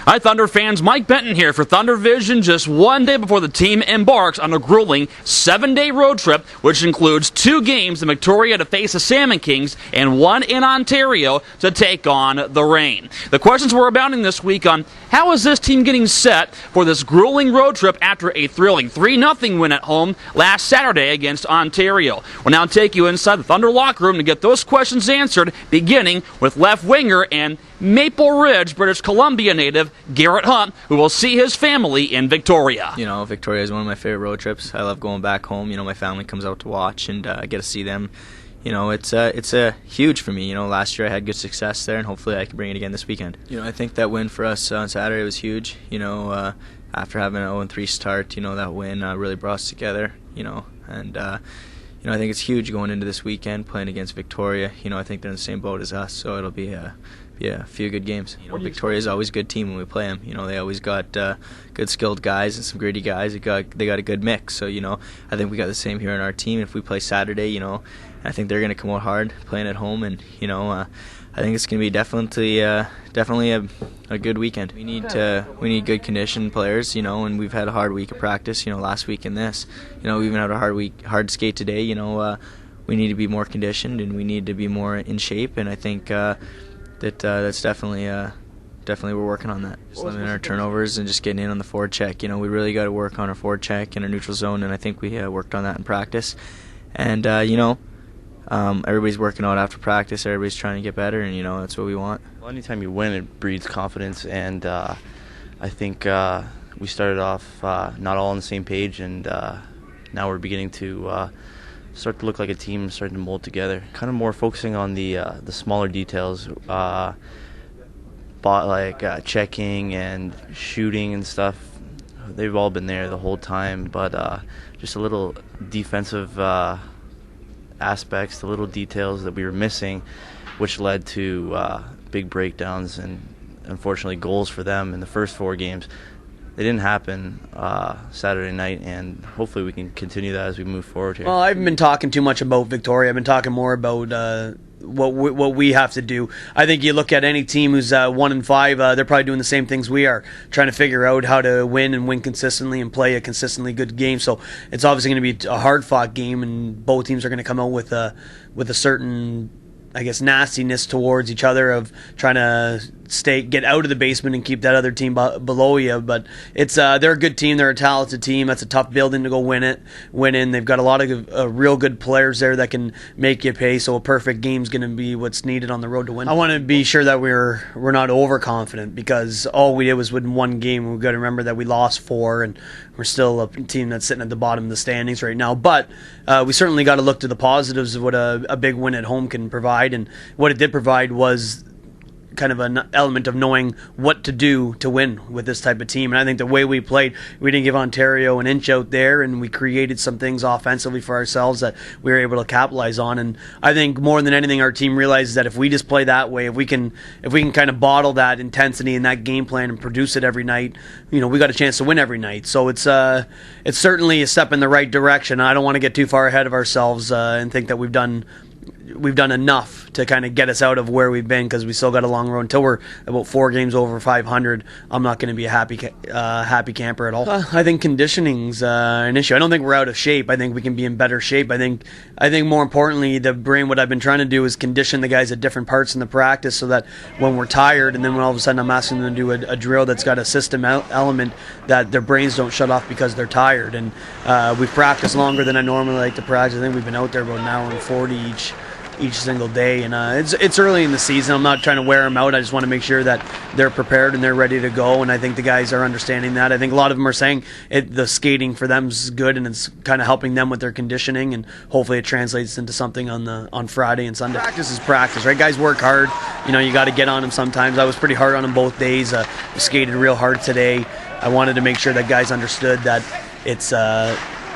Hi, Thunder fans. Mike Benton here for Thunder Vision, just one day before the team embarks on a grueling 7-day road trip, which includes 2 games in Victoria to face the Salmon Kings and 1 in Ontario to take on the Reign. The questions were abounding this week on how is this team getting set for this grueling road trip after a thrilling 3-0 win at home last Saturday against Ontario. We'll now take you inside the Thunder locker room to get those questions answered, beginning with left winger and Maple Ridge, British Columbia native Garret Hunt, who will see his family in Victoria. You know, Victoria is one of my favorite road trips. I love going back home. You know, my family comes out to watch, and I get to see them. You know, it's huge for me. You know, last year I had good success there, and hopefully I can bring it again this weekend. You know, I think that win for us on Saturday was huge. You know, after having an 0-3 start, you know, that win really brought us together. You know, and you know, I think it's huge going into this weekend playing against Victoria. You know, I think they're in the same boat as us, so it'll be a few good games. You know, Victoria is always a good team when we play them. You know, they always got good skilled guys and some gritty guys. They got a good mix. So, you know, I think we got the same here in our team. If we play Saturday, you know, I think they're going to come out hard playing at home, and you know, I think it's going to be definitely a good weekend. We need good condition players, you know, and we've had a hard week of practice. You know, last week and this, you know, we even had a hard skate today. You know, we need to be more conditioned and we need to be more in shape, and I think that's definitely we're working on that. Just limiting our turnovers and just getting in on the forward check. You know, we really got to work on our forward check and our neutral zone, and I think we worked on that in practice. And you know, everybody's working out after practice. Everybody's trying to get better, and you know, that's what we want. Well, anytime you win, it breeds confidence, and I think we started off not all on the same page, and now we're beginning to start to look like a team, starting to mold together. Kind of more focusing on the smaller details, like checking and shooting and stuff. They've all been there the whole time, but just a little defensive aspects, the little details that we were missing, which led to big breakdowns and unfortunately goals for them in the first 4 games. They didn't happen Saturday night, and hopefully we can continue that as we move forward here. Well, I haven't been talking too much about Victoria. I've been talking more about what we have to do. I think you look at any team who's 1-5, they're probably doing the same things we are, trying to figure out how to win and win consistently and play a consistently good game. So it's obviously going to be a hard-fought game, and both teams are going to come out with a certain, I guess, nastiness towards each other of trying to get out of the basement and keep that other team below you. But it's they're a good team. They're a talented team. That's a tough building to go win in. They've got a lot of real good players there that can make you pay. So a perfect game's going to be what's needed on the road to win. I want to be sure that we're not overconfident, because all we did was win 1 game. We've got to remember that we lost 4, and we're still a team that's sitting at the bottom of the standings right now. But we certainly got to look to the positives of what a big win at home can provide, and what it did provide was kind of an element of knowing what to do to win with this type of team. And I think the way we played, we didn't give Ontario an inch out there, and we created some things offensively for ourselves that we were able to capitalize on. And I think more than anything, our team realizes that if we just play that way, if we can kind of bottle that intensity and that game plan and produce it every night, you know, we got a chance to win every night. So it's certainly a step in the right direction. I don't want to get too far ahead of ourselves and think that we've done enough to kind of get us out of where we've been, because we still got a long road until we're about 4 games over 500. I'm not going to be a happy camper at all. I think conditioning's an issue. I don't think we're out of shape. I think we can be in better shape. I think more importantly, what I've been trying to do is condition the guys at different parts in the practice, so that when we're tired, and then when all of a sudden I'm asking them to do a drill that's got a system element, that their brains don't shut off because they're tired. And we've practiced longer than I normally like to practice. I think we've been out there about an hour and 40 each single day, and it's early in the season. I'm not trying to wear them out. I just want to make sure that they're prepared and they're ready to go, and I think the guys are understanding that. I think a lot of them are saying the skating for them is good, and it's kind of helping them with their conditioning, and hopefully it translates into something on Friday and Sunday. Practice is practice, right? Guys work hard. You know, you got to get on them sometimes. I was pretty hard on them both days. Skated real hard today. I wanted to make sure that guys understood that it's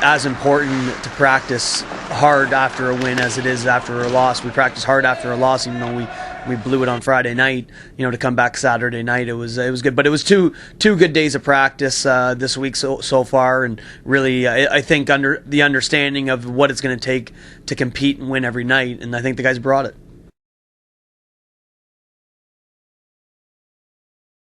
as important to practice hard after a win as it is after a loss. We practice hard after a loss, even though we blew it on Friday night. You know, to come back Saturday night, it was good. But it was two good days of practice this week so far, and really I think under the understanding of what it's going to take to compete and win every night, and I think the guys brought it.